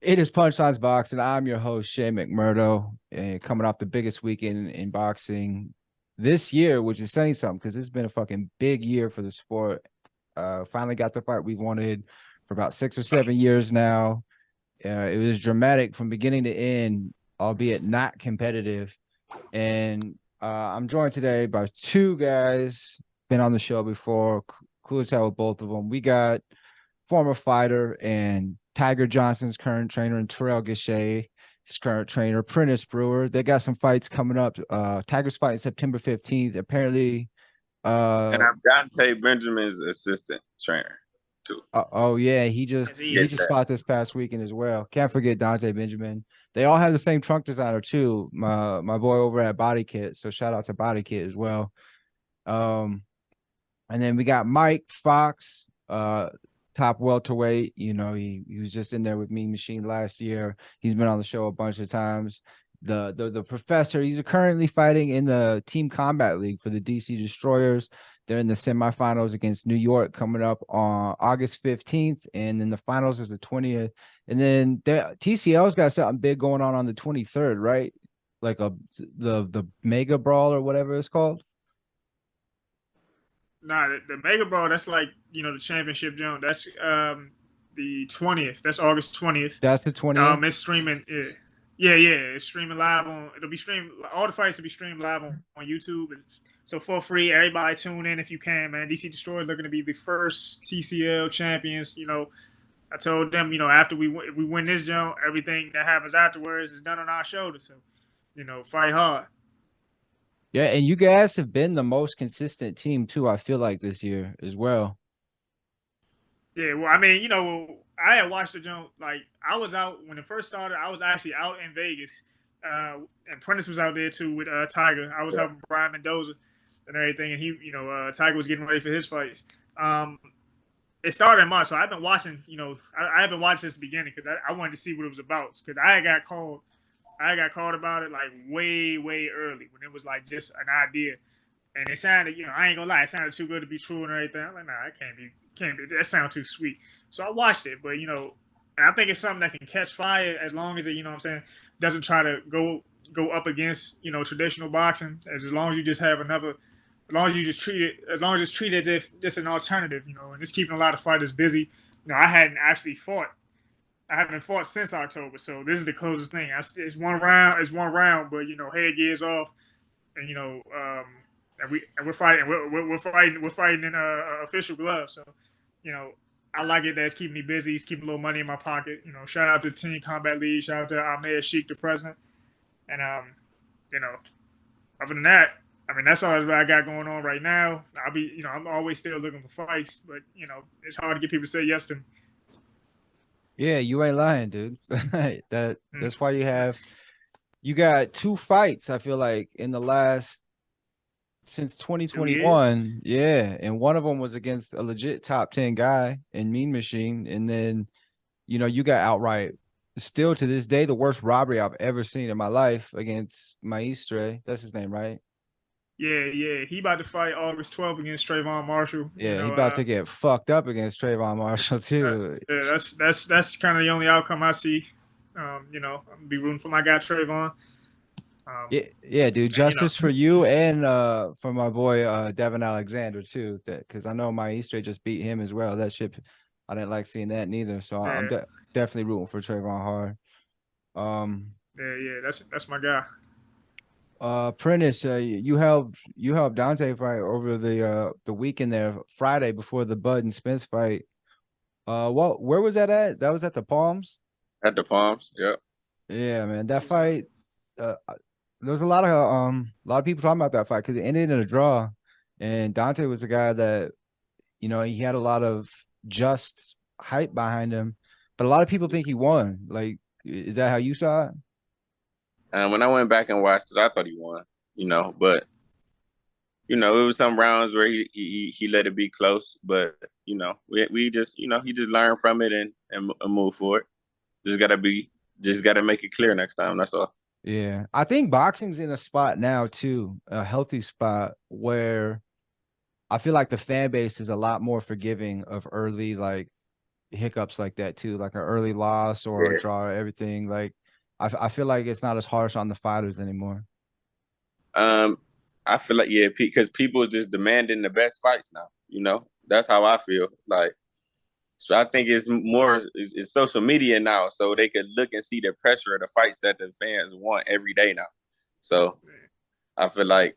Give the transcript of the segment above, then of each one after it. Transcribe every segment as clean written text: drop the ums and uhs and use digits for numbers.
It is Punchlines Boxing. I'm your host, Shay McMurdo, and coming off the biggest weekend in boxing this year, which is saying something because it's been a fucking big year for the sport. Finally got the fight we wanted for about 6 or 7 years now. It was dramatic from beginning to end, albeit not competitive. And I'm joined today by two guys, been on the show before, cool as hell with both of them. We got former fighter and Tiger Johnson's current trainer, and Terrell Gachet, his current trainer, Prentice Brewer. They got some fights coming up. Tiger's fighting September 15th. Apparently, And uh, I'm Dante Benjamin's assistant trainer too. oh yeah, he Yes, just he he Get just is. that. fought this past weekend as well. Can't forget Dante Benjamin. They all have the same trunk designer too. My boy over at Body Kit. So shout out to Body Kit as well. Um, And then we got Mike Fox, top welterweight. You know, he was just in there with Mean Machine last year. He's been on the show a bunch of times. The professor, he's currently fighting in the Team Combat League for the DC Destroyers. They're in the semifinals against New York coming up on August 15th, and then the finals is the 20th. And then TCL's got something big going on the 23rd, right? Like the Mega Brawl or whatever it's called. Nah, the Mega Brawl, that's like, the championship joint. That's the 20th. That's August 20th. That's the 20th. It's streaming. Yeah. It's streaming live on. It'll be streamed. All the fights will be streamed live on YouTube, and so for free, everybody tune in if you can, man. DC Destroyers looking to be the first TCL champions. I told them, after if we win this joint, everything that happens afterwards is done on our shoulders. So, fight hard. Yeah, and you guys have been the most consistent team too, I feel like this year as well. Yeah, well, I mean, I had watched the joint. Like, I was out when it first started. I was actually out in Vegas, and Prentice was out there too with Tiger. I was Yeah. helping Brian Mendoza and everything, and Tiger was getting ready for his fights. It started in March, so I've been watching. I haven't watched since the beginning because I wanted to see what it was about. Because I got called about it like way, way early when it was like just an idea, and it sounded, I ain't gonna lie, it sounded too good to be true and everything. I'm like, nah, it can't be. That sounds too sweet. So I watched it, but and I think it's something that can catch fire as long as it, what I'm saying, doesn't try to go up against traditional boxing. As long as you just have another, as long as you just treat it, as long as it's treated as if just an alternative, and it's keeping a lot of fighters busy. I hadn't actually fought. I haven't fought since October, so this is the closest thing. It's one round. It's one round, but head gears off, and we're fighting. We're fighting in official gloves. So, you know, I like it that it's keeping me busy. It's keeping a little money in my pocket. Shout out to Team Combat League. Shout out to Ahmed Sheikh, the president. And you know, other than that, I mean, that's all I got going on right now. I'm always still looking for fights, but it's hard to get people to say yes to me. Yeah, you ain't lying, dude. That's why Mm. you got two fights, I feel like, in the last since 2 years. 2021. Yeah, and one of them was against a legit top 10 guy in Mean Machine, and then you got outright, still to this day, the worst robbery I've ever seen in my life against Maestre. That's his name, right? Yeah. He about to fight August 12th against Trayvon Marshall. Yeah, he about to get fucked up against Trayvon Marshall too. Yeah, that's kind of the only outcome I see. I'm be rooting for my guy Trayvon. Um, Yeah, dude. and Justice for you and for my boy Devin Alexander too. That because I know my Easter just beat him as well. That shit, I didn't like seeing that neither. So I'm yeah, definitely rooting for Trayvon hard. Um, yeah. That's my guy. Prentice, you helped Dante fight over the weekend there, Friday before the Bud and Spence fight. Where was that at? That was at the Palms. At the Palms. Yep. Yeah, man, that fight. There was a lot of people talking about that fight because it ended in a draw, and Dante was a guy that he had a lot of just hype behind him, but a lot of people think he won. Like, is that how you saw it? And when I went back and watched it, I thought he won. But it was some rounds where he let it be close, but we just he just learned from it and move forward. Just gotta make it clear next time. That's all. Yeah, I think boxing's in a spot now too, a healthy spot where I feel like the fan base is a lot more forgiving of early like hiccups like that too, like an early loss or a draw, or everything. Like I feel like it's not as harsh on the fighters anymore. I feel like because people are just demanding the best fights now. You know, that's how I feel. Like, so I think it's more it's social media now, so they can look and see the pressure of the fights that the fans want every day now. So I feel like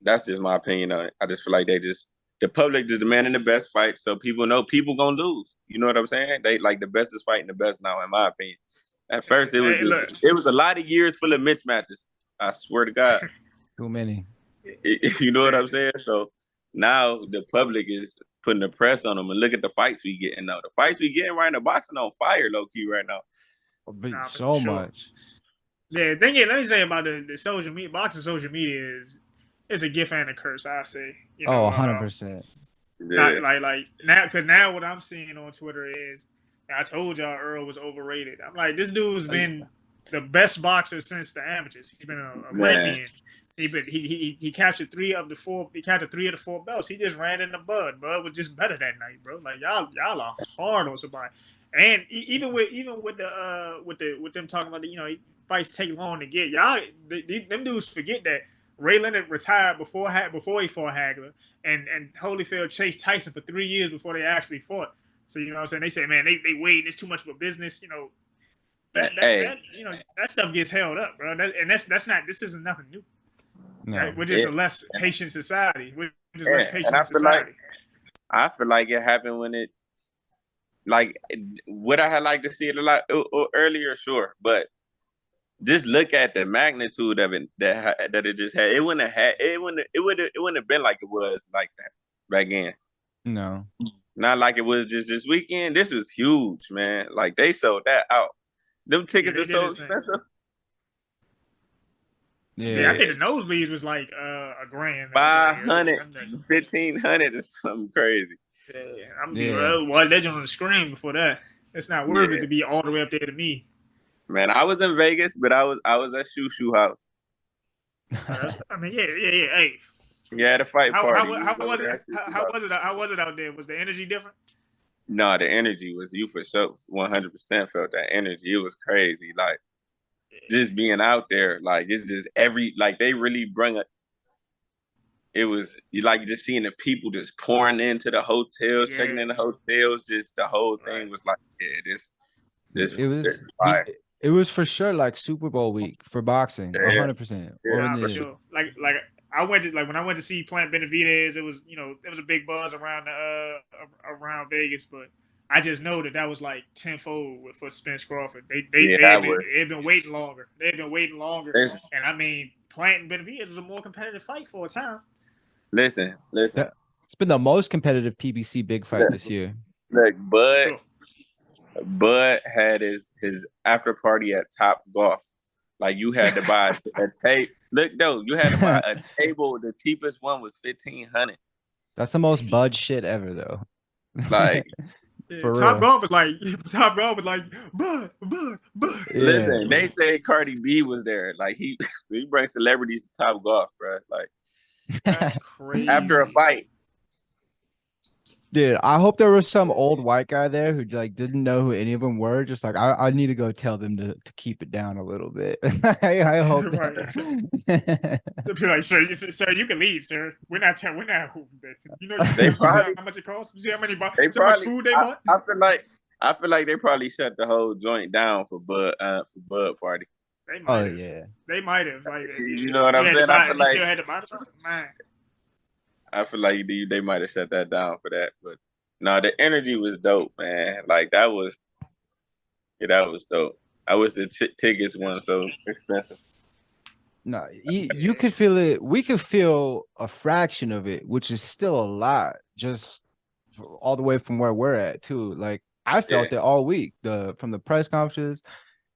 that's just my opinion on it. I just feel like the public just demanding the best fight, so people know people gonna lose. You know what I'm saying? They like the best is fighting the best now, in my opinion. At first, it was a lot of years full of mismatches. I swear to God. Too many. You know what I'm saying? So now the public is putting the press on them, and look at the fights we getting now. The fights we getting right now, boxing on fire, low key right now. But so much. Yeah, thing is, let me say about the social media, boxing social media is a gift and a curse. I say, you know, 100%. Not like now, because now what I'm seeing on Twitter is, I told y'all Earl was overrated. I'm like, this dude's been the best boxer since the amateurs. He's been a Olympian. He captured 3 of the 4. He captured 3 of the 4 belts. He just ran in the bud. Bud was just better that night, bro. Like y'all are hard on somebody. And even with them talking about the fights take long to get, y'all them dudes forget that Ray Leonard retired before he fought Hagler, and Holyfield chased Tyson for 3 years before they actually fought. So you know what I'm saying? They say, man, they waiting. It's too much of a business. You know, that stuff gets held up, bro. That's not. This isn't nothing new. No, right? We're just a less patient society. We're just less patient society. I feel like it happened when it. Like, would I have liked to see it a lot earlier? Sure, but just look at the magnitude of it that it just had. It wouldn't have been like it was like that back then. No, not like it was just this weekend. This was huge, man. Like, they sold that out. Them tickets are so expensive. Yeah, I think the nosebleeds was like $1,000. 500, 1,500 is something crazy. Yeah, I'm gonna be legend on the screen before that. It's not worth it to be all the way up there to me. Man, I was in Vegas, but I was at Shoo House. I mean, yeah. Hey, yeah, the fight party. How was it? How was it out there? Was the energy different? No, the energy was, you for sure 100% felt that energy. It was crazy. Like, just being out there, like, it's just they really bring it. It was like just seeing the people just pouring into the hotels, checking in the hotels. Just the whole thing was like, it was for sure like Super Bowl week for boxing, 100%. For sure. Like I went to when I went to see Plant Benavidez, it was there was a big buzz around Vegas, but I just know that was like tenfold for Spence Crawford. They've been waiting longer. They've been waiting longer, and I mean, Plant and Benavidez was a more competitive fight for a time. Listen. It's been the most competitive PBC big fight this year. Look, Bud had his after party at Top Golf. Like, you had to buy a tape. Look, though, you had to buy a table. The cheapest one was $1,500. That's the most Bud shit ever, though. Like, Top Golf was like Bud. Listen, they say Cardi B was there. Like, he brings celebrities to Top Golf, bro. Like, that's crazy. After a fight. Dude, I hope there was some old white guy there who like didn't know who any of them were. Just like, I need to go tell them to keep it down a little bit. I hope. That. They'll be like, sir, you can leave, sir. We're not. You know, how much it costs. You see how much food they bought. I feel like they probably shut the whole joint down for Bud party. They might have. They might have. Like, you know what I'm saying? I feel like still had to buy the man. I feel like they might have shut that down for that, but no, the energy was dope, man. Like, that was dope. I wish the tickets weren't so expensive. No, you could feel it. We could feel a fraction of it, which is still a lot, just all the way from where we're at too. Like, I felt it all week. From the press conferences.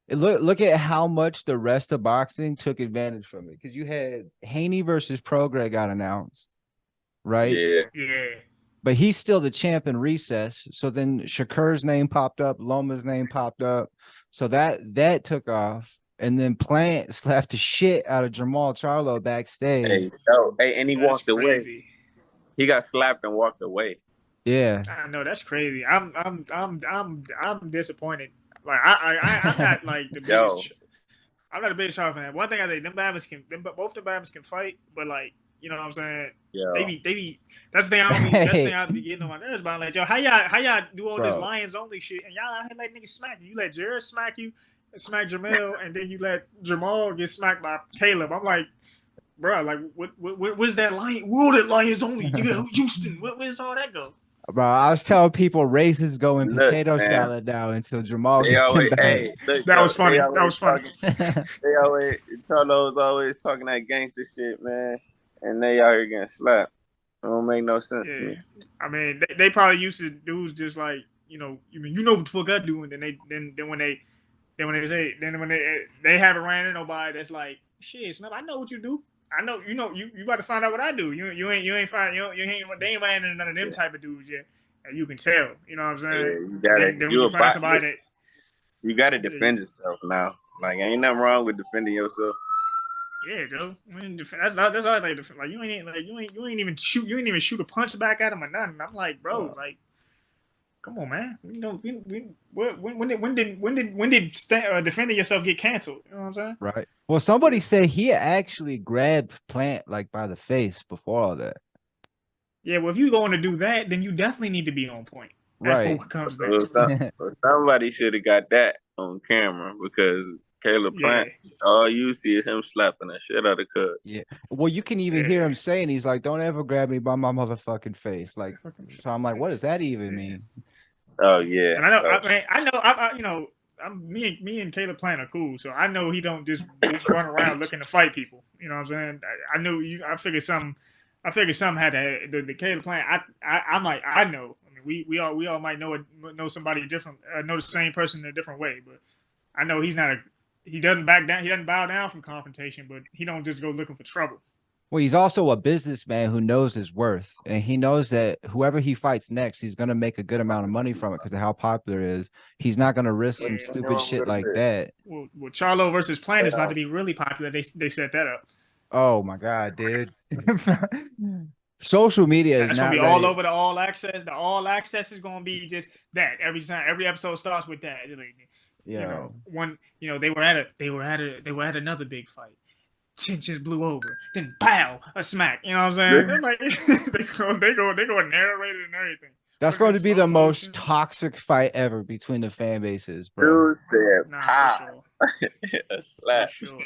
Look at how much the rest of boxing took advantage from it, because you had Haney versus Prograis got announced. Right? Yeah. But he's still the champ in recess. So then Shakur's name popped up, Loma's name popped up. So that took off. And then Plant slapped the shit out of Jamal Charlo backstage. And he walked away. He got slapped and walked away. Yeah. I know that's crazy. I'm disappointed. Like I'm not like the Yo, biggest. I'm not a big Shaw fan. One thing I say, both the Bama's can fight, but like, you know what I'm saying? yo, They be. That's the thing that's the thing I be getting on my nerves about. Like, yo, how y'all do all this Bro. Lions only shit, and y'all out here let niggas smack you. You let Jared smack you, smack Jamel, and then you let Jamal get smacked by Caleb. I'm like, bro, like, where's that Lion? Where all that Lions only? Nigga, Houston, where's all that go? Bro, I was telling people races go in look, potato man. salad now until Jamal They gets him always, back. hey, look, That though, was funny. That was funny. they always, Charlo's always talking that gangster shit, man, and they out here getting slapped. It don't make no sense to Yeah, me. I mean, they probably used to dudes just like, you know what the fuck I do, and then when they haven't ran into nobody that's like, shit, Snub, I know what you do. I know you about to find out what I do. You ain't find you ain't they ain't ran into none of them Yeah, type of dudes yet, and you can tell. You know what I'm yeah, saying? you And gotta, then when you find somebody that you gotta yeah, defend yourself now. Like, ain't nothing wrong with defending yourself. yeah, Joe. I mean, that's all like you ain't even shoot a punch back at him or nothing. I'm like, bro, like, come on, man. When did defending yourself get canceled? You know what I'm saying? Right. Well, somebody said he actually grabbed Plant like by the face before all that. Yeah, well, if you're going to do that, then you definitely need to be on point. And for Right. what comes Well, next. somebody should have got that on camera because Caleb Yeah, Plant, all you see is him slapping the shit out of Cuz. Yeah. Well, you can even hear yeah. him saying he's like, "Don't ever grab me by my motherfucking face." Like, so I'm like, what does that even Yeah. mean? Oh yeah. And I know, Oh, me and Caleb Plant are cool, so I know he don't just run around looking to fight people. You know what I'm saying? I knew you. I figured something. Had to the Caleb Plant. I know. I mean, we all might know somebody different, know the same person in a different way, but I know he's not a. He doesn't back down. He doesn't bow down from confrontation, but he don't just go looking for trouble. Well, he's also a businessman who knows his worth, and he knows that whoever he fights next, he's gonna make a good amount of money from it because of how popular it is. He's not gonna risk some Yeah. stupid shit like that. Well, Charlo versus Plant is about yeah. to be really popular. They set that up. Oh my god, dude! Social media is That's gonna not be all ready. over the all access. The all access is gonna be just that every time. Every episode starts with that. Yeah. They were at another big fight. Tensions blew over. Then pow, a smack. You know what I'm saying? They're like they go narrate it and everything. That's Look at going the to be slow the most motion. toxic fight ever between the fan bases, bro. Dude said Nah, for pop. sure, A for slap. sure.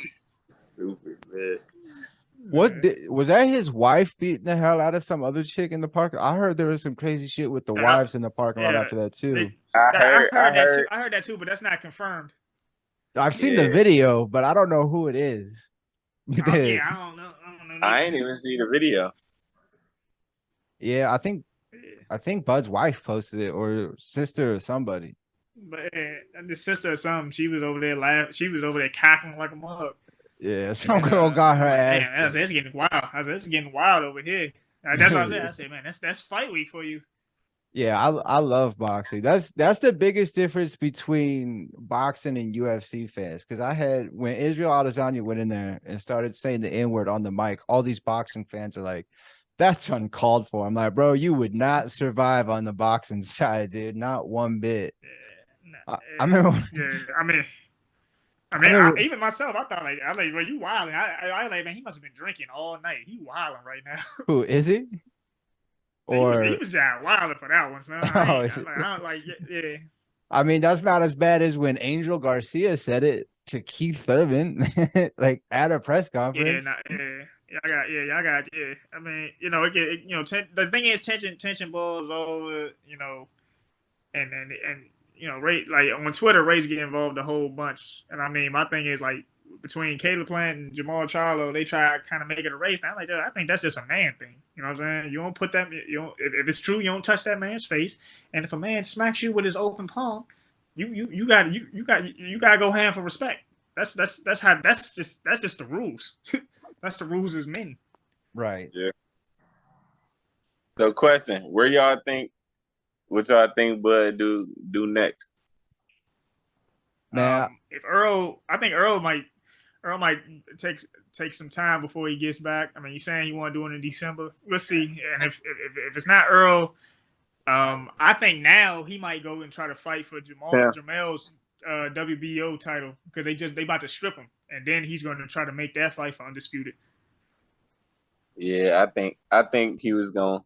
Stupid, man. Was that his wife beating the hell out of some other chick in the park? I heard there was some crazy shit with the Yeah, wives in the parking lot yeah. after that They, too. I I heard that too. heard, I heard that too, but that's not confirmed. I've seen the yeah. video, but I don't know who it is. Yeah, I don't know. I don't know I neither. ain't even see the video. Yeah, Yeah. I think Bud's wife posted it or sister or somebody. But the sister or something, she was over there laughing. She was over there cackling like a mug. Yeah, some And girl got her I'm like, ass damn, beat. that's getting wild. I said, it's getting wild over here. That's what I said. I said, man, that's fight week for you. Yeah, I love boxing. That's the biggest difference between boxing and UFC fans. Because I had when Israel Adesanya went in there and started saying the N word on the mic, all these boxing fans are like, "That's uncalled for." I'm like, bro, you would not survive on the boxing side, dude. Not one bit. Yeah, I remember. yeah. I remember. Even myself, I like, well, you wilding. I like, man, he must have been drinking all night. He wilding right now. Who is he? He Or was just wilding for that one. So oh, is it? I like, yeah. I mean, that's not as bad as when Angel Garcia said it to Keith Thurman, like at a press Yeah, conference. nah, y'all got, yeah. I mean, the thing is, tension balls over, and Ray, like on Twitter, Ray's getting involved a whole bunch. And I mean, my thing is like between Caleb Plant and Jamal Charlo, they try to kind of make it a race. Now, like, I think that's just a man thing. You know what I'm saying? You don't put that, if it's true, you don't touch that man's face. And if a man smacks you with his open palm, you got to go hand for respect. That's just the rules. That's the rules as men. Right. Yeah. So, question: what y'all think Bud do next? Man, If I think Earl might take some time before he gets back. I mean, he's saying he want to do it in December. We'll see. And if it's not Earl, I think now he might go and try to fight for Yeah. Jamel's WBO title because they about to strip him, and then he's going to try to make that fight for undisputed. Yeah, I think he was going.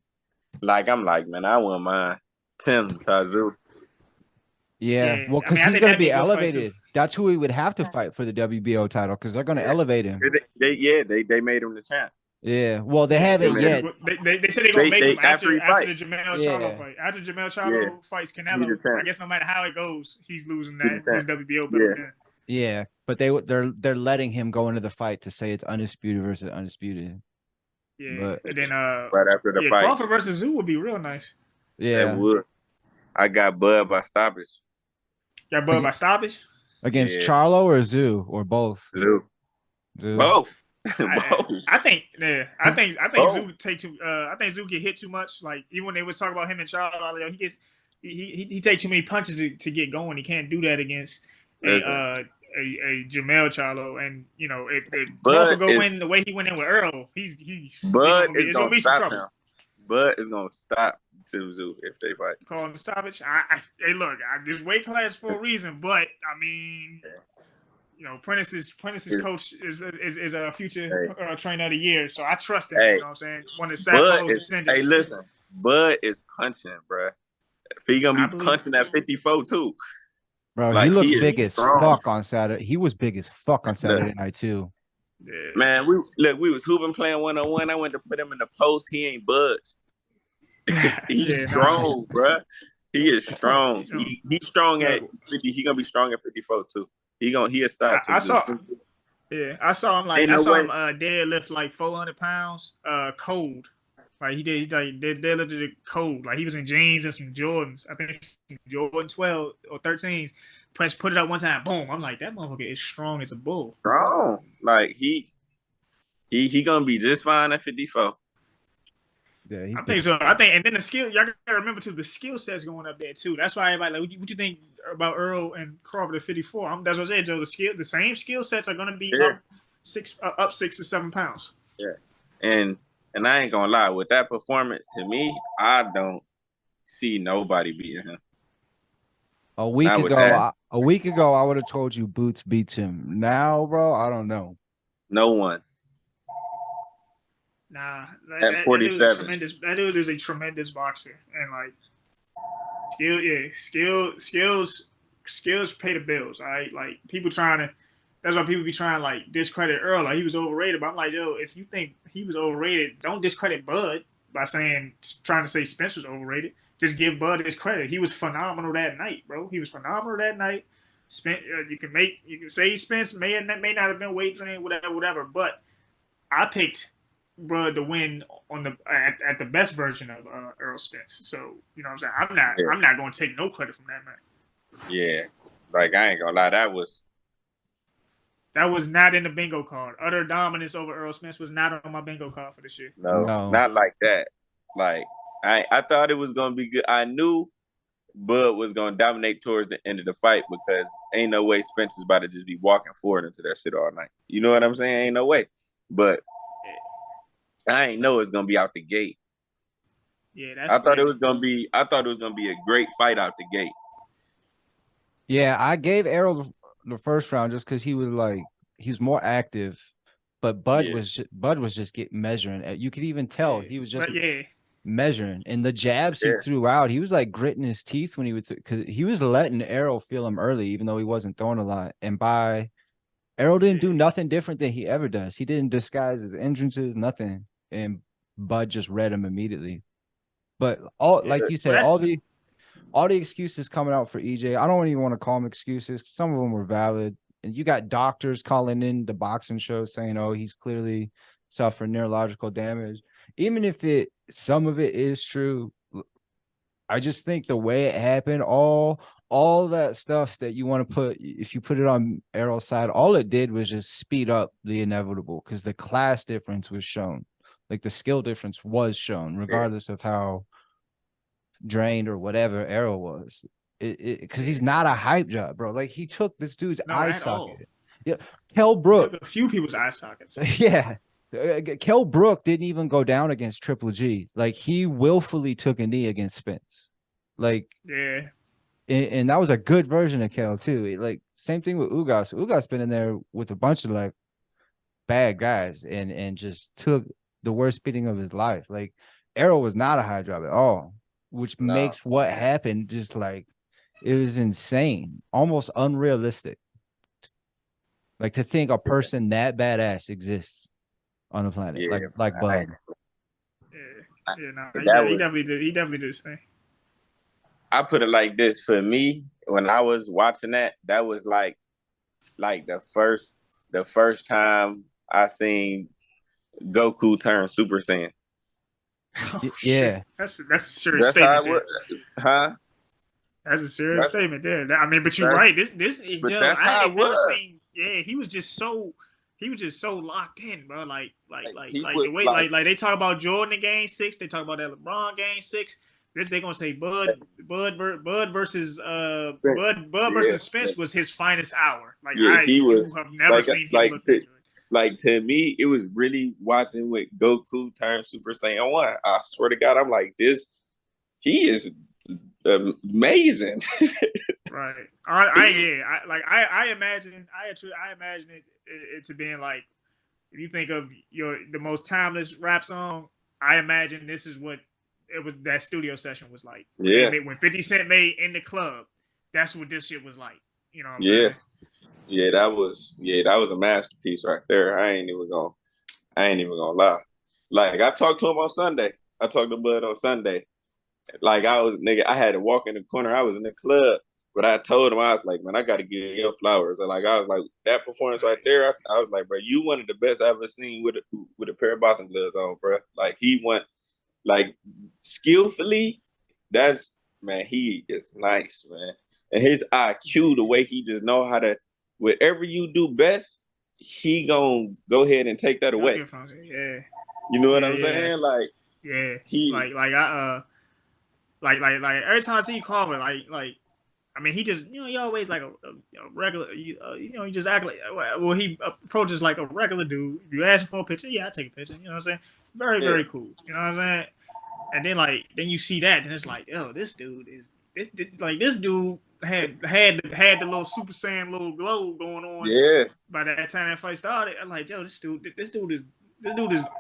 I'm like, man, I wouldn't mind Tim Tazoo. Yeah, well, because I he's think going to that'd be be a good fight, elevated. That's who he would have to fight for the WBO title because they're going to elevate him. They made him the champ. Yeah, well, they haven't yet. They said they're gonna make him after the Jamel Charlo Yeah. fight. After Jamel Charlo fights Canelo, I guess no matter how it goes, he's losing his WBO belt again. Yeah, but they're letting him go into the fight to say it's undisputed versus undisputed. Yeah, But, and then right after the fight, Crawford versus Zoo would be real nice. Yeah, that would. I got Bud by stoppage. Got Bud by stoppage against Charlo or Zoo or both. Zoo. Both. I think Both. Zoo take too. I think Zoo get hit too much. Like even when they was talking about him and Charlo, he take too many punches to get going. He can't do that against a Jamel Charlo. And you know if Crawford go in the way he went in with Earl, Bud is gonna be some trouble. Him. Bud is gonna stop Zoo if they fight. Calling the stoppage. Hey, look, this weight class for a reason, but I mean. You know, Prentice's coach is a future trainer of the year, so I trust him. You know what I'm saying? One of Sappho's descendants. Hey, listen, Bud is punching, bro. He gonna be punching at 54 too. Bro, he looked big as fuck on Saturday. He was big as fuck on Saturday night too. Yeah. Man, we was hooping playing 1-on-1. I went to put him in the post. He ain't budged. He's strong, bro. He is strong. He's strong at 50. He gonna be strong at 54 too. He'll start. I saw him deadlift like 400 pounds, cold. Like he deadlifted it cold. Like he was in jeans and some Jordans. I think Jordan 12 or 13s. Put it up one time, boom. I'm like, that motherfucker is strong as a bull. Strong. Like he gonna be just fine at 54. Yeah, I think so. And then the skill, y'all gotta remember too, the skill set's going up there too. That's why everybody like, what you think about Earl and Crawford at 54? That's what I said, Joe. The same skill sets are gonna be up 6 to 7 pounds. Yeah, and I ain't gonna lie, with that performance, to me, I don't see nobody beating him. A week ago, I would have told you Boots beats him. Now, bro, I don't know. No one. Nah, at 47, that dude is a tremendous boxer, and like skills pay the bills. All right, like that's why people be trying to like discredit Earl. Like he was overrated, but I'm like, yo, if you think he was overrated, don't discredit Bud by trying to say Spence was overrated. Just give Bud his credit. He was phenomenal that night, bro. He was phenomenal that night. Spence, you can say Spence may not have been weight training, whatever. But I picked Bud to win on at the best version of Earl Spence. So you know what I'm saying. I'm not going to take no credit from that man. Yeah, like I ain't gonna lie, that was not in the bingo card. Utter dominance over Earl Spence was not on my bingo card for this year. No, not like that. Like I thought it was gonna be good. I knew Bud was gonna dominate towards the end of the fight because ain't no way Spence is about to just be walking forward into that shit all night. You know what I'm saying? Ain't no way. But I ain't know it's gonna be out the gate. Yeah, I thought it was gonna be a great fight out the gate. Yeah, I gave Errol the first round just because he was more active, but Bud was just measuring. You could even tell he was just measuring. And the jabs he threw out, he was like gritting his teeth when he would, because he was letting Errol feel him early, even though he wasn't throwing a lot. And Errol didn't do nothing different than he ever does. He didn't disguise his entrances, nothing. And Bud just read him immediately. But like you said, all the excuses coming out for EJ, I don't even want to call them excuses. Some of them were valid. And you got doctors calling in the boxing show saying, oh, he's clearly suffering neurological damage. Even if some of it is true, I just think the way it happened, all that stuff that you want to put, if you put it on Errol's side, all it did was just speed up the inevitable because the class difference was shown. Like the skill difference was shown, regardless of how drained or whatever Errol was. Because he's not a hype job, bro. Like he took this dude's eye socket. Yeah, Kell Brook. A few people's eye sockets. Yeah. Kell Brook didn't even go down against Triple G. Like he willfully took a knee against Spence. Like, Yeah. and that was a good version of Kale too. Like same thing with Ugas. Ugas been in there with a bunch of like bad guys and just took the worst beating of his life. Like Arrow was not a high drop at all, which No. makes what happened just like it was insane, almost unrealistic. Like to think a person that badass exists on the planet, Yeah. like Bud. Yeah, no, he That was, definitely did. He definitely did his thing. I put it like this, for me, when I was watching that was like the first time I seen Goku turn Super Saiyan. Oh, Yeah. shit. That's a serious That's how statement it there. was, huh? That's a serious statement there. I mean, but you're That's- right. This but Joe, that's I how ain't it never was. seen. Yeah, he was just so locked in, bro. Like He the was way like they talk about Jordan in Game 6, they talk about that LeBron Game 6. This they gonna say Bud versus Bud yeah, versus Spence was his finest hour. Like yeah, he you was have never like seen him like look to, that good. like to me, it was really watching with Goku turn Super Saiyan 1. I swear to God, I'm like, he is amazing. Right. I imagine it to being like, if you think of the most timeless rap song, I imagine this is what it was. That studio session was like when 50 Cent made In the Club. That's what this shit was like. You know what I'm saying? Yeah, that was a masterpiece right there. I ain't even gonna lie. Like I talked to him on Sunday. I talked to Bud on Sunday. Like I had to walk in the corner. I was in the club, but I told him, I was like, man, I got to give your flowers. I was like, that performance right there. I was like, bro, you one of the best I've ever seen with a pair of boxing gloves on, bro. Like he went like skillfully. That's man, he is nice, man. And his IQ, the way he just know how to, whatever you do best, he gonna go ahead and take that away. Yeah. You know what I'm saying? Like yeah, he like every time I see Crawford, I mean, he just he always like a regular he just act like, well, he approaches like a regular dude. If you ask him for a picture, yeah, I take a picture. You know what I'm saying? Very cool. You know what I'm saying? And then you see that, and it's like, oh, this dude had the little Super Saiyan little glow going on. Yeah. By that time that fight started, I'm like, yo, this dude is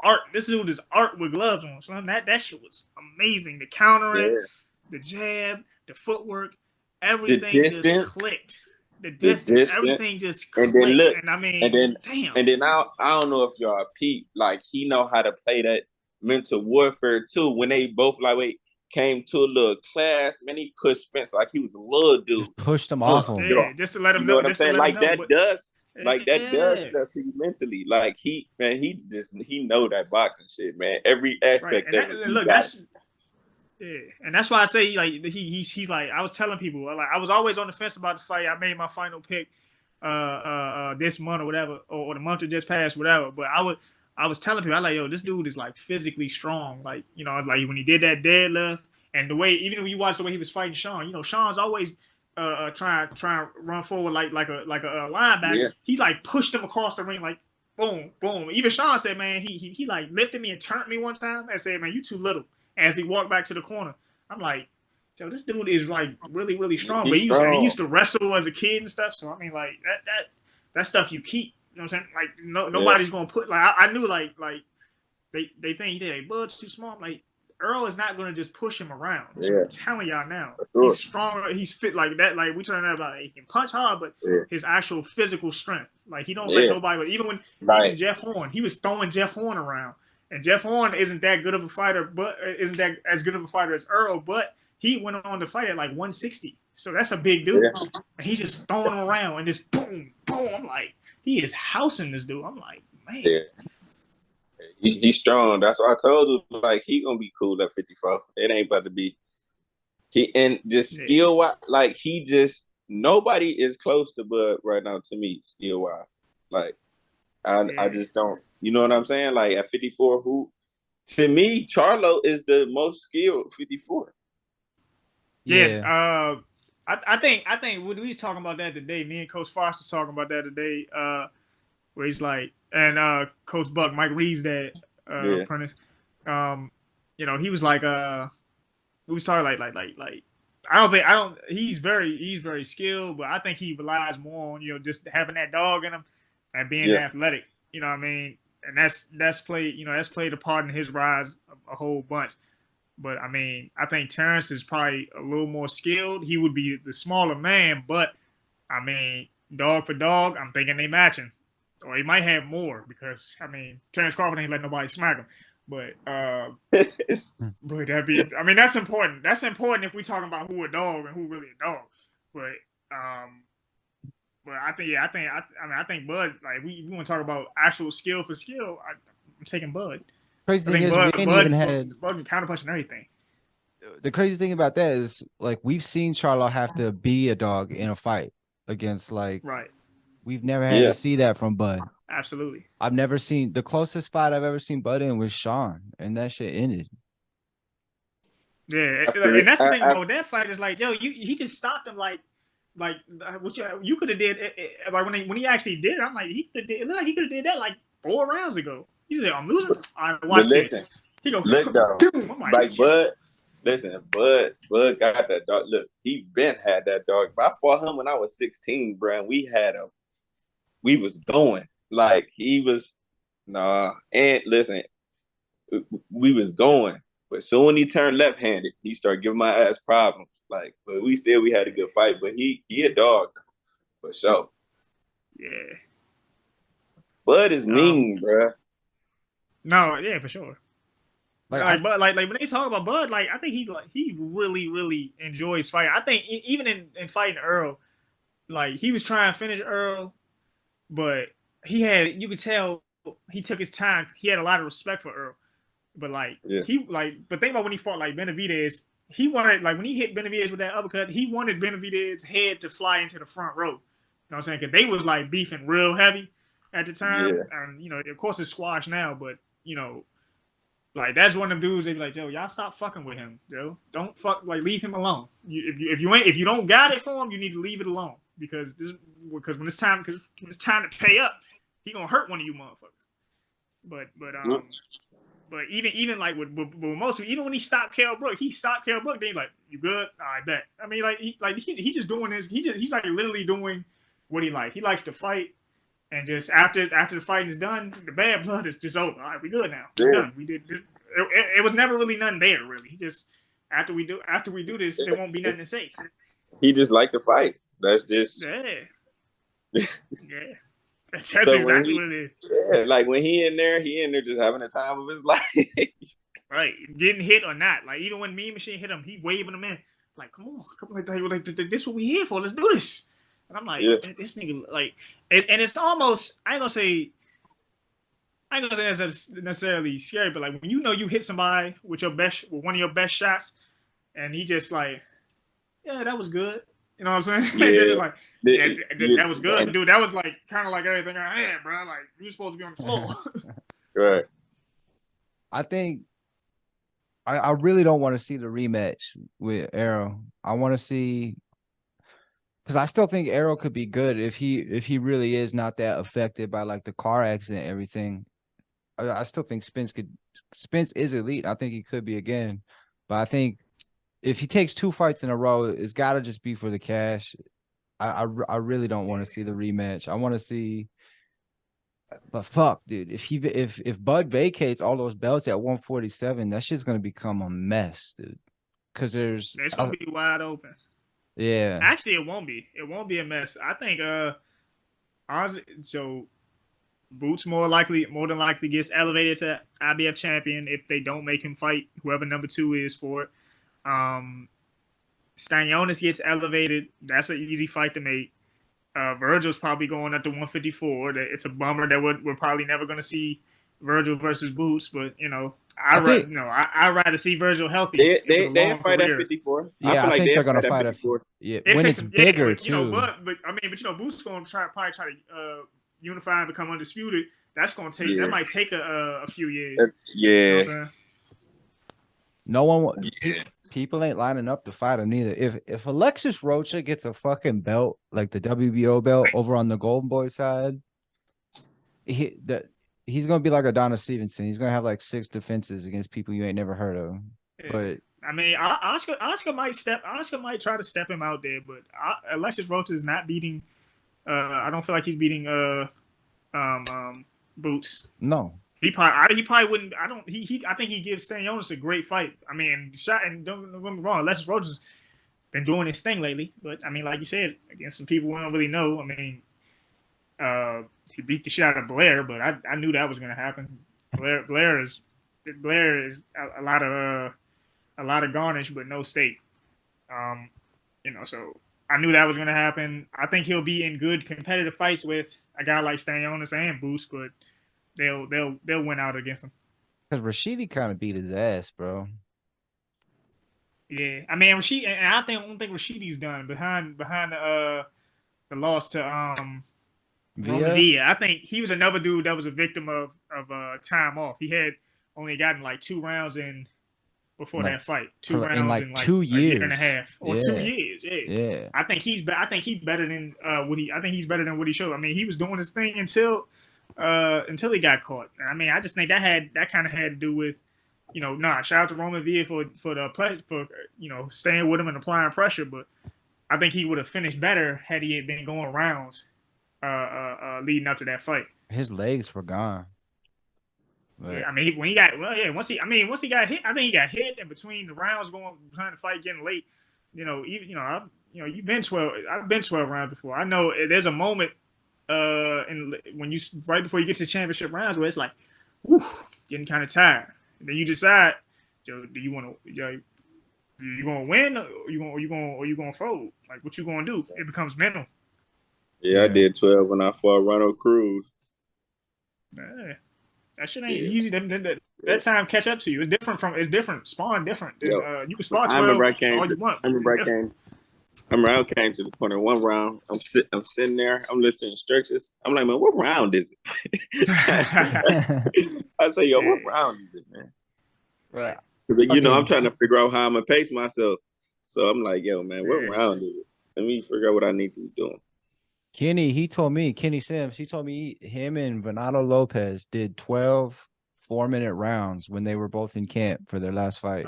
art. This dude is art with gloves on. So that shit was amazing. The countering, the jab, the footwork, everything just clicked. The distance, everything just clicked. And then look, and I mean, damn. And then I don't know if y'all peep, like he know how to play that mental warfare too. When they both came to a little class, man, he pushed Spence like he was a little dude. Just pushed him off him. Yeah, just to let him know. What I'm saying? Like that does stuff to you mentally. Like he know that boxing shit, man. Every aspect of it. Look, and that's why I say like he's like, I was telling people, like I was always on the fence about the fight. I made my final pick this month or whatever, or the month that just passed, whatever. But I was telling people, I like, yo, this dude is like physically strong. Like, you know, like when he did that deadlift and the way, even when you watch the way he was fighting Sean, you know, Sean's always trying to run forward like a linebacker. Yeah. He like pushed him across the ring, like boom, boom. Even Sean said, man, he like lifted me and turned me one time and said, man, you too little. As he walked back to the corner, I'm like, yo, this dude is like really, really strong. But he used to wrestle as a kid and stuff. So I mean, like that stuff you keep. You know what I'm saying? Like nobody's gonna put like I knew like they think hey, Bud's too small. I'm like, Earl is not gonna just push him around. Yeah. I'm telling y'all now, sure. He's stronger. He's fit like that. Like we talking about, he can punch hard, but his actual physical strength, like he don't let nobody. But even Jeff Horn, he was throwing Jeff Horn around. And Jeff Horn isn't that good of a fighter, but isn't that as good of a fighter as Earl, but he went on to fight at like 160. So that's a big dude. Yeah. And he's just throwing him around and just boom, boom. I'm like, he is housing this dude. I'm like, man. Yeah. He's strong. That's why I told you, like, he gonna be cool at 54. It ain't about to be. Skill wise, like nobody is close to Bud right now to me, skill wise. Like, I just don't. You know what I'm saying? Like at 54, to me, Charlo is the most skilled 54. Yeah. I think we was talking about that today. Me and Coach Fox was talking about that today. Where he's like, and Coach Buck, Mike Reed's dad, apprentice. You know, he was like, we was talking like I don't. He's very skilled, but I think he relies more on just having that dog in him and being athletic. You know what I mean? And that's played a part in his rise a whole bunch. But I mean, I think Terrence is probably a little more skilled. He would be the smaller man, but I mean, dog for dog, I'm thinking they matching, or he might have more because I mean, Terrence Crawford ain't let nobody smack him. But but I mean, that's important. That's important if we talking about who a dog and who really a dog. But I think Bud, like we want to talk about actual skill for skill. I'm taking Bud. Crazy I thing think is, we ain't even had Bud can counterpunch and everything. the crazy thing about that is like we've seen Charlo have to be a dog in a fight against like Right. We've never had to see that from Bud. Absolutely. I've never seen the closest fight I've ever seen Bud in was Sean, and that shit ended. Yeah, and that's the thing about that fight is like, yo, he just stopped him like what you could have did like when he actually did it. I'm like, he could have did that like 4 rounds ago. He said, I'm losing. All right, watch this. He go, look though, like Bud. Listen, Bud got that dog. Look, he been had that dog. I fought him when I was 16, bro. And we was going like he was and listen, we was going, but soon when he turned left-handed, he started giving my ass problems. Like, but we had a good fight. But he a dog for sure. Yeah, Bud is mean, bro. No, yeah, for sure. Like when they talk about Bud, like I think he really enjoys fighting. I think even in fighting Earl, like he was trying to finish Earl, but you could tell he took his time. He had a lot of respect for Earl, but but think about when he fought like Benavidez. He wanted like when he hit Benavidez with that uppercut, he wanted Benavidez's head to fly into the front row. You know what I'm saying? Because they was like beefing real heavy at the time, and of course it's squash now, but like that's one of them dudes. They be like, "Yo, y'all stop fucking with him, yo. Don't fuck. Like, leave him alone. If you don't got it for him, you need to leave it alone because when it's time to pay up, he gonna hurt one of you motherfuckers." But even like with most people, even when he stopped Kell Brook, Then he's like, "You good? I bet." I mean, he just doing this. He's like literally doing what he like. He likes to fight. And just after the fighting is done, the bad blood is just over. All right, we good now. We're done. We did this. It was never really nothing there, really. He just after we do this, there won't be nothing to say. He just like to fight. That's just yeah. That's so exactly what it is. Yeah, like when he in there just having the time of his life. Right, getting hit or not. Like even when Mean Machine hit him, he waving him in. Like, come on, like this what we here for? Let's do this. And I'm like, this nigga, like, and it's almost, I ain't gonna say that's necessarily scary, but like when you hit somebody with one of your best shots, and he just like, yeah, that was good. You know what I'm saying? Yeah. Just like, that was good, but dude, that was like kind of like everything I had, bro. Like you supposed to be on the floor. Right. I think I really don't want to see the rematch with Arrow. I want to see. Because I still think Arrow could be good if he really is not that affected by like the car accident and everything. I still think Spence is elite. I think he could be again. But I think if he takes 2 fights in a row, it's got to just be for the cash. I really don't want to see the rematch. I want to see. But fuck, dude, if Bud vacates all those belts at 147, that shit's gonna become a mess, dude. Because it's gonna be wide open. Yeah. Actually, it won't be. It won't be a mess. I think honestly, so Boots more than likely gets elevated to IBF champion if they don't make him fight whoever number 2 is for it. Stanionis gets elevated. That's an easy fight to make. Virgil's probably going up to 154. It's a bummer that we're probably never going to see Virgil versus Boots, but I'd rather see Virgil healthy. They fight at 54. Yeah, I think they're gonna fight at 54. Yeah, when it's bigger too. But Boots going to probably try to unify and become undisputed. That's going to take. That might take a few years. Yeah. You know no one. People ain't lining up to fight him neither. If Alexis Rocha gets a fucking belt like the WBO belt over on the Golden Boy side, he's gonna be like Adonis Stevenson. He's gonna have like 6 defenses against people you ain't never heard of. Yeah. But I mean, Oscar might try to step him out there, but Alexis Rocha is not beating. I don't feel like he's beating Boots. No. He probably wouldn't. I think he gives Stanionis a great fight. I mean, don't get me wrong, Alexis Rocha's been doing his thing lately, but I mean, like you said, against some people we don't really know. I mean, he beat the shit out of Blair, but I knew that was going to happen. Blair is a lot of garnish, but no steak. So I knew that was going to happen. I think he'll be in good competitive fights with a guy like Stanionis and Boost, but they'll win out against him. Because Rashidi kind of beat his ass, bro. Yeah, I mean Rashid, and I don't think Rashidi's done behind the loss to Roman Villa. I think he was another dude that was a victim of time off. He had only gotten like 2 rounds in before that fight. 2 rounds in like 2 years, a year and a half, or 2 years. Yeah. I think he's better than what he showed. I mean, he was doing his thing until he got caught. I mean, I just think that kind of had to do with, shout out to Roman Villa for staying with him and applying pressure, but I think he would have finished better had he been going rounds leading up to that fight. His legs were gone. But, yeah, I mean, once he got hit, I think he got hit, and between the rounds going behind the fight getting late, you've been 12. I've been 12 rounds before. I know there's a moment when you right before you get to the championship rounds where it's like, whew, getting kind of tired. And then you decide, do you want to, you gonna win, or you gonna fold? Like, what you gonna do? It becomes mental. Yeah, I did 12 when I fought Ronald Cruz. Yeah. That shit ain't easy. That time catch up to you. It's different. Spawn different. You can spawn 12 all you want. I remember I came to the corner one round. I'm sitting there. I'm listening to instructions. I'm like, man, what round is it? I say, yo, what round is it, man? Right. I'm trying to figure out how I'm gonna pace myself. So I'm like, yo, man, what round is it? Let me figure out what I need to be doing. Kenny Sims, he told me him and Venado Lopez did 12 4-minute rounds when they were both in camp for their last fight.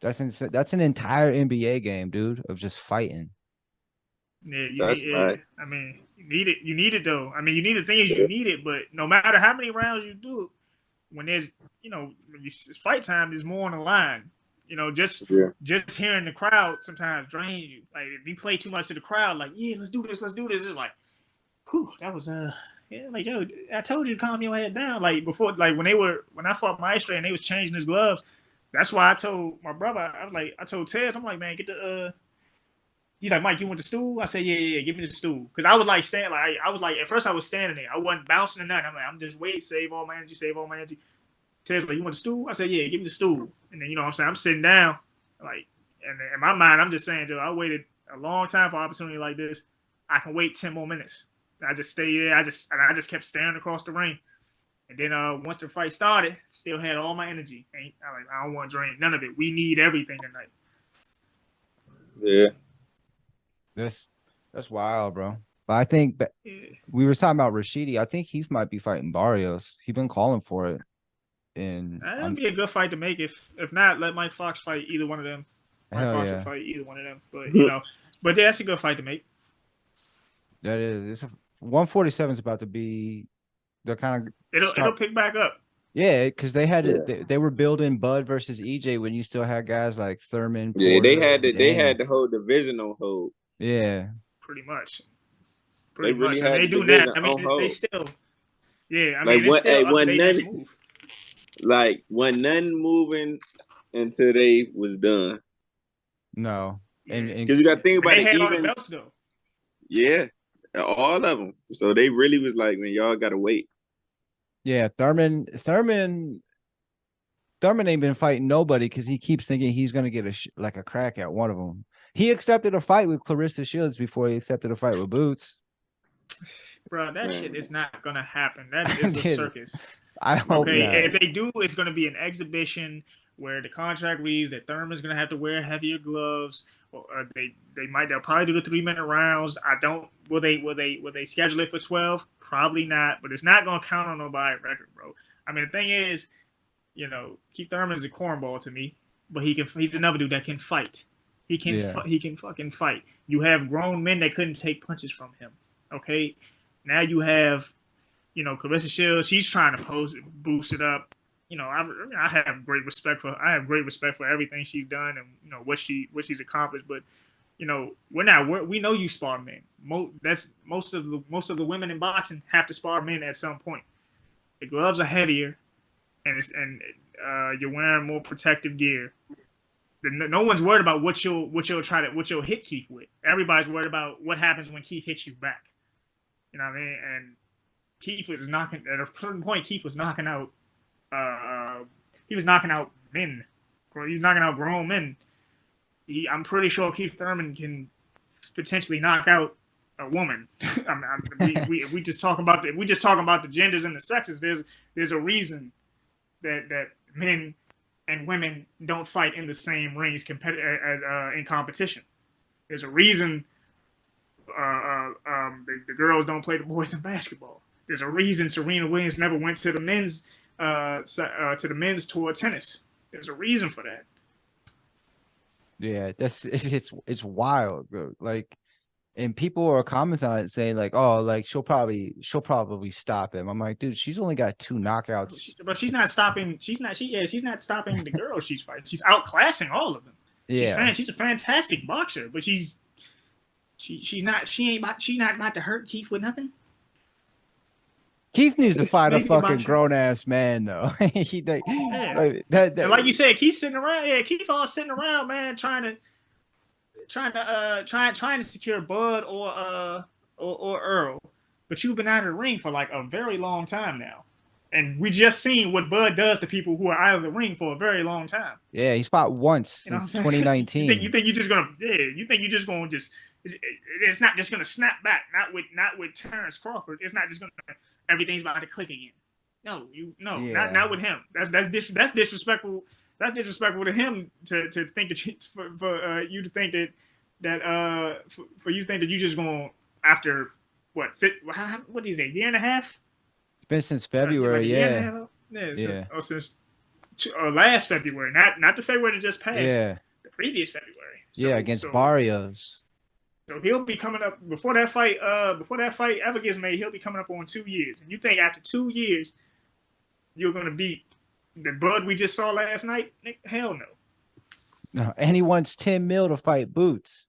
That's an entire NBA game, dude, of just fighting. Yeah, I mean, you need it though. I mean, you need the things you need it, but no matter how many rounds you do, when there's it's fight time, there's more on the line. Just hearing the crowd sometimes drains you. Like if you play too much to the crowd, like, yeah, let's do this. It's like, whew, that was like, yo, I told you to calm your head down. Like before, like when I fought Maestro and they was changing his gloves, that's why I told my brother, I told Tez, I'm like, man, get the he's like, Mike, you want the stool? I said, yeah, give me the stool. Cause I was like standing, like I was like, at first I was standing there. I wasn't bouncing or nothing. I'm like, I'm just waiting, save all my energy. Ted's like, you want the stool? I said, yeah, give me the stool. And then, what I'm saying, I'm sitting down, like, and in my mind, I'm just saying, dude, I waited a long time for an opportunity like this. I can wait 10 more minutes. I just stay there. I just kept staring across the ring. And then once the fight started, still had all my energy. I don't want to drain none of it. We need everything tonight. Yeah. That's wild, bro. But I think we were talking about Rashidi. I think he might be fighting Barrios. He's been calling for it. That'd be a good fight to make. If not, let Mike Fox fight either one of them. Mike Fox will fight either one of them. But but that's a good fight to make. That is. 147 is about to be. They're kind of. It'll pick back up. Yeah, because they had they were building Bud versus EJ when you still had guys like Thurman. Yeah, Porter, they had the whole division on hold. Yeah, pretty much. They really had they do that. I mean, they still. Yeah, I mean, it's still up to their next move. Like, when none moving until they was done. No, and because you got to think about it. Even all the belts though. Yeah, all of them. So they really was like, man, y'all got to wait. Yeah, Thurman ain't been fighting nobody because he keeps thinking he's gonna get a crack at one of them. He accepted a fight with Clarissa Shields before he accepted a fight with Boots. Bro, that shit is not gonna happen. That is a circus. I hope not. If they do, it's gonna be an exhibition where the contract reads that Thurman's gonna have to wear heavier gloves. Or they'll probably do the 3-minute rounds. Will they schedule it for 12? Probably not, but it's not gonna count on nobody's record, bro. I mean, the thing is, Keith Thurman is a cornball to me, but he's another dude that can fight. He can fucking fight. You have grown men that couldn't take punches from him. Okay, now you have, Clarissa Shields. She's trying to boost it up. I have great respect for everything she's done and what she's accomplished. But we know you spar men. Most of the women in boxing have to spar men at some point. The gloves are heavier, and you're wearing more protective gear. No one's worried about what you'll hit Keith with. Everybody's worried about what happens when Keith hits you back. You know what I mean? And Keith was knocking at a certain point. Keith was knocking out. He was knocking out men. He's knocking out grown men. I'm pretty sure Keith Thurman can potentially knock out a woman. We just talk about the genders and the sexes. There's a reason that men and women don't fight in the same rings in competition. There's a reason the girls don't play the boys in basketball. There's a reason Serena Williams never went to the men's tour tennis. There's a reason for that. Yeah, it's wild, bro. Like, and people are commenting on it saying like, "Oh, like she'll probably stop him." I'm like, dude, she's only got 2 knockouts, but she's not stopping. She's not stopping the girls she's fighting. She's outclassing all of them. Yeah, she's a fantastic boxer, but she's not about to hurt Keith with nothing. Keith needs to fight a fucking grown ass man though. Like you said, Keith sitting around. Yeah, Keith all sitting around, man, trying to secure Bud or Earl. But you've been out of the ring for like a very long time now, and we just seen what Bud does to people who are out of the ring for a very long time. Yeah, he's fought once since 2019. You think you're just gonna? Yeah, you think you're just gonna just? It's not just gonna snap back. Not with Terrence Crawford. It's not just gonna. Everything's about to click again. No, not with him. That's disrespectful. That's disrespectful to him to think that you to think that you just going after what is it, a year and a half? It's been since February, since last February, not the February that just passed. Yeah, the previous February. Against Barrios. So he'll be coming up before that fight ever gets made. He'll be coming up on 2 years. And you think after 2 years you're gonna beat the Bud we just saw last night? Hell no. No, and he wants 10 mil to fight Boots.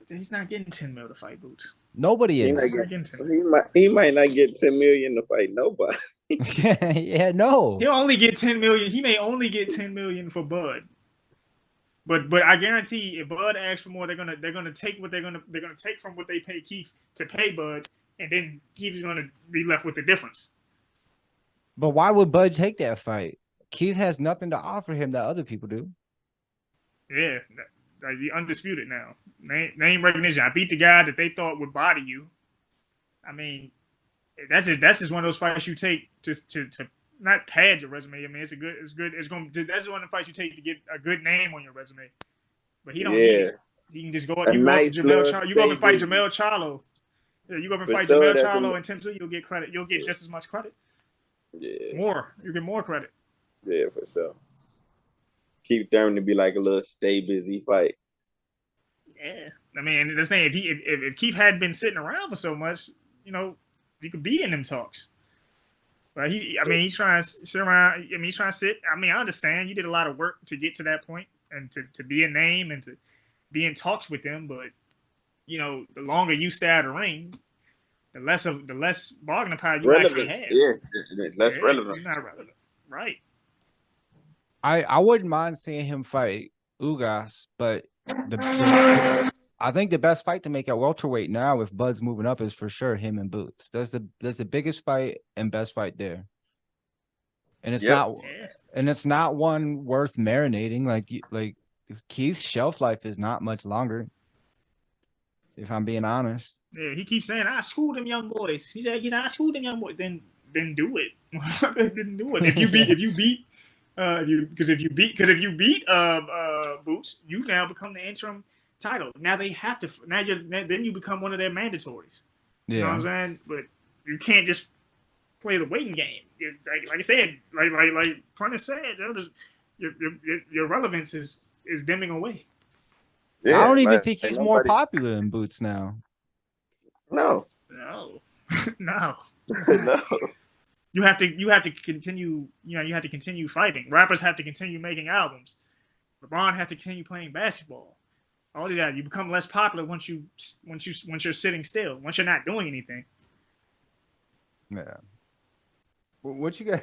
He's not getting 10 mil to fight Boots. Nobody is. He might not get 10 million to fight nobody. Yeah, no. He'll only get 10 million. He may only get 10 million for Bud. But I guarantee if Bud asks for more, they're gonna take what they're gonna take from what they pay Keith to pay Bud, and then Keith is gonna be left with the difference. But why would Bud take that fight? Keith has nothing to offer him that other people do. Yeah, like you undisputed now. Name recognition. I beat the guy that they thought would body you. I mean, that's just one of those fights you take just to not pad your resume. I mean, that's one of the fights you take to get a good name on your resume. But he don't need it. He can just go up. You go up and fight Jamel Charlo. Yeah, you go up and fight Jamel Charlo and Tim Tszyu, you'll get credit. You'll get just as much credit. Yeah. More. You get more credit. Yeah, for sure. Keith Thurman to be like a little stay busy fight. Yeah. I mean, they're saying if Keith hadn't been sitting around for so much, you could be in them talks. But he's trying to sit around. I mean, he's trying to sit. I mean, I understand you did a lot of work to get to that point and to be a name and to be in talks with them. But the longer you stay out of the ring, the less bargaining power you actually have. Yeah, less relevant. You're not relevant, right? I wouldn't mind seeing him fight Ugas, but I think the best fight to make at welterweight now, if Bud's moving up, is for sure him and Boots. That's the biggest fight and best fight there. And it's not one worth marinating. Like Keith's shelf life is not much longer, if I'm being honest. Yeah, he keeps saying, "I schooled them young boys." He said, "I schooled them young boys." Then do it. Then do it. If you beat Boots, you now become the interim title. Now they have to. Then you become one of their mandatories. You know what I'm saying? But you can't just play the waiting game. Like I said, like Prentice said, your relevance is dimming away. Yeah, I don't even like, think he's more nobody. popular in Boots now. No, No, no. no. You have to continue. You have to continue fighting. Rappers have to continue making albums. LeBron has to continue playing basketball. All of that. You become less popular once you're sitting still. Once you're not doing anything. Yeah. What you got?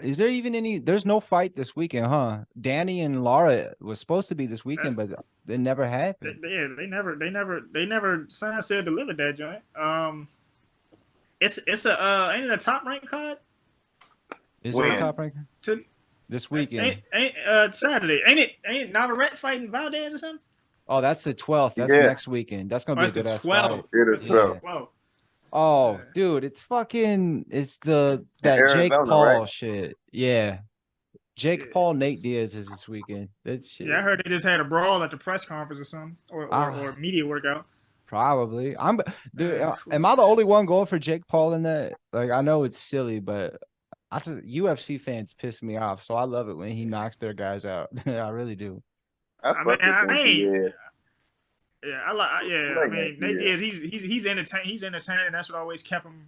Is there even any? There's no fight this weekend, huh? Danny and Laura was supposed to be this weekend, but it never happened. They never signed, said, delivered that joint. It's ain't it a top rank card? Is it a top ranker this weekend? Ain't Saturday? Ain't Navarrete fighting Valdez or something? Oh, that's the 12th. That's next weekend. That's gonna be a good ass fight. Yeah. Oh, dude, it's that Jake Arizona, Paul right? shit. Yeah. Jake Paul, Nate Diaz is this weekend. That's shit. Yeah, I heard they just had a brawl at the press conference or something, or media workout. Probably. Am I the only one going for Jake Paul in that? Like, I know it's silly, but UFC fans piss me off, so I love it when he knocks their guys out. I really do. I mean, Nate Diaz, he's entertaining. He's entertaining. That's what always kept him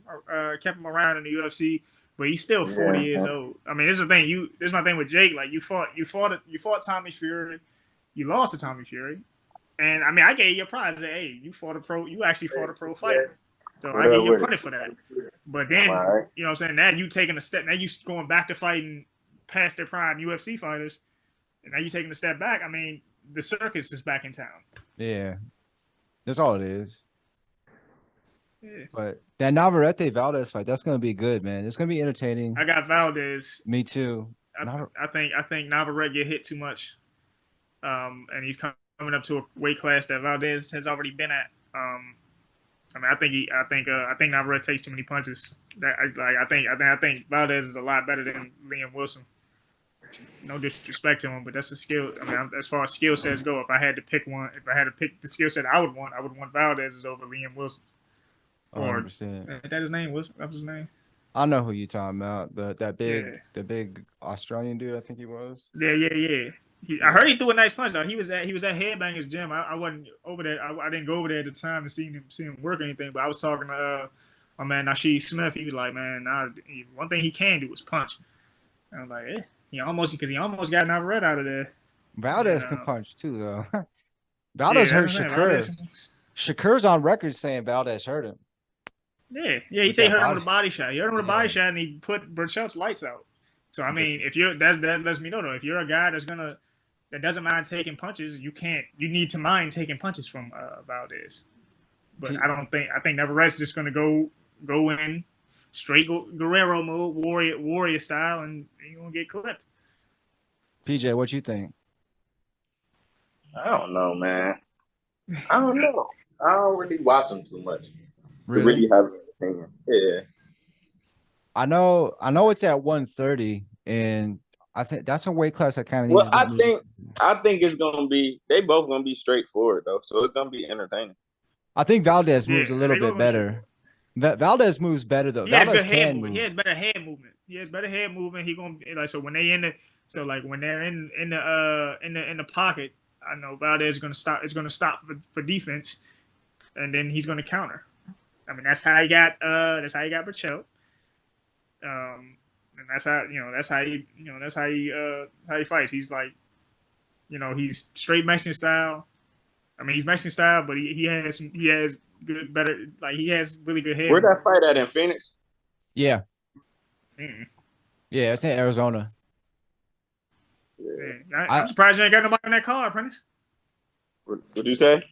around in the UFC. But he's still 40 years old. I mean, this is the thing. This is my thing with Jake. Like, you fought Tommy Fury, you lost to Tommy Fury, and I mean, I gave you a prize. Hey, you actually fought a pro fighter. So I give you credit for that. But then, you know what I'm saying? Now you taking a step. Now you going back to fighting past their prime UFC fighters, and now you taking a step back. I mean, the circus is back in town. Yeah, that's all it is. Yeah. But that Navarrete Valdez fight, that's gonna be good, man. It's gonna be entertaining. I got Valdez. Me too. I think Navarrete get hit too much, and he's coming up to a weight class that Valdez has already been at. I mean, I think Navarrete takes too many punches. I think Valdez is a lot better than Liam Wilson. No disrespect to him, but that's a skill. I mean, as far as skill sets go, if I had to pick the skill set I would want Valdez's over Liam Wilson's. Or 100%. Is that his name? What's his name? I know who you're talking about. The big Australian dude. I think he was. Yeah. I heard he threw a nice punch though. He was at Headbangers Gym. I wasn't over there. I didn't go over there at the time to see him work or anything. But I was talking to my man Nasheed Smith. He was like, man, one thing he can do is punch. And I was like, he almost got Navarrete out of there. Valdez can punch too, though. Valdez hurt Shakur. Shakur's on record saying Valdez hurt him. Yeah. He said he hurt him with a body shot. He hurt him with a body shot, and he put Burchell's lights out. So I mean, that lets me know though, if you're a guy that doesn't mind taking punches, you need to mind taking punches from Valdez. But I think Navarrete's just gonna go in straight Guerrero mode, warrior style, and you're gonna get clipped. PJ, what you think? I don't know, man. I don't know. I don't really watch him too much. Really have an opinion. Yeah. I know it's at 130, and I think that's a weight class I kind of need. Well, I think it's gonna be. They both gonna be straightforward though, so it's gonna be entertaining. I think Valdez moves a little bit better. Valdez moves better though. He has good head movement. He has better head movement. He gonna so when they when they're in the pocket, I know Valdez is gonna stop. It's gonna stop for defense, and then he's gonna counter. I mean, that's how he got Burchell. And that's how he fights. He's like, he's straight Mexican style. I mean, he's Mexican style, but he has good, better, like he has really good head. Where'd that fight at in Phoenix? Yeah. Yeah, it's in Arizona. Yeah. I'm surprised you ain't got nobody in that car, Prentice. What'd you say?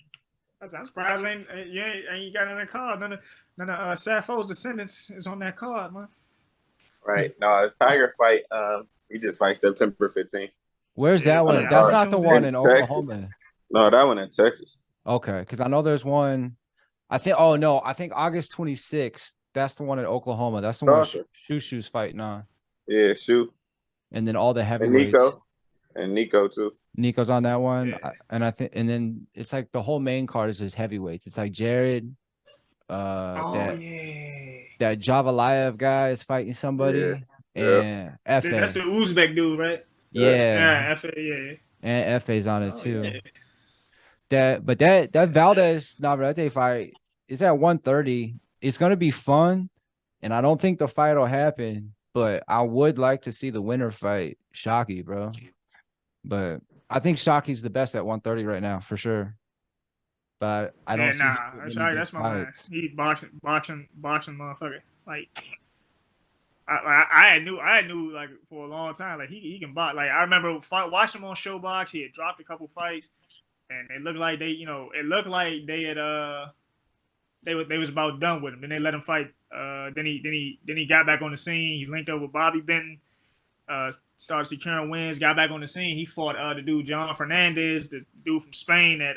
I'm surprised you ain't got in that car. None of Safo's descendants is on that card, man. Right. No, the Tiger fight. He just fights September 15th. Where's that one? That's not the one in Oklahoma. No, that one in Texas. Okay, because I know there's one. I think August 26th. That's the one in Oklahoma. That's the one Shoe's fighting on. Yeah, Shoe. And then all the heavyweights. And Nico too. Nico's on that one, Yeah. and then it's like the whole main card is just heavyweights. It's like Jared, that Javalayev guy is fighting somebody, and FA. That's the Uzbek dude, right? Yeah, Yeah, FA, yeah. and FA's on it Oh, too. yeah. That Valdez Navarrete fight is at 130. It's gonna be fun, and I don't think the fight will happen. But I would like to see the winner fight Shockey, bro. But I think Shockey's the best at 130 right now for sure. But I Yeah, don't see him nah, getting any big that's my man. fights. He boxing, motherfucker. Like I knew like for a long time, like he can box. Like I remember watching him on Showbox. He had dropped a couple fights, and it looked like they had they was about done with him. Then they let him fight. Then he got back on the scene. He linked up with Bobby Benton. Started securing wins. Got back on the scene. He fought the dude John Fernandez, the dude from Spain that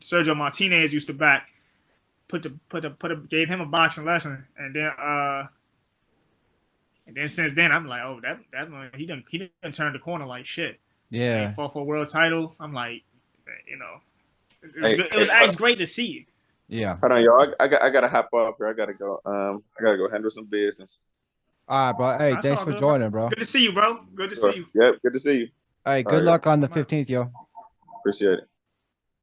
Sergio Martinez used to back. Gave him a boxing lesson, and then since then I'm like, oh, that man, he done turn the corner like shit. Yeah. He fought for a world title. I'm like, you know, it was Hey, actually great to see. Yeah. hold on, y'all. I gotta hop off here. I gotta go. I gotta go handle some business. All right, bro. Hey, That's thanks all for good, bro. joining, bro. Good to see you, bro. Good to see you. Yep, good to see you. Hey, All good right, luck on the Come on. 15th, yo. appreciate it.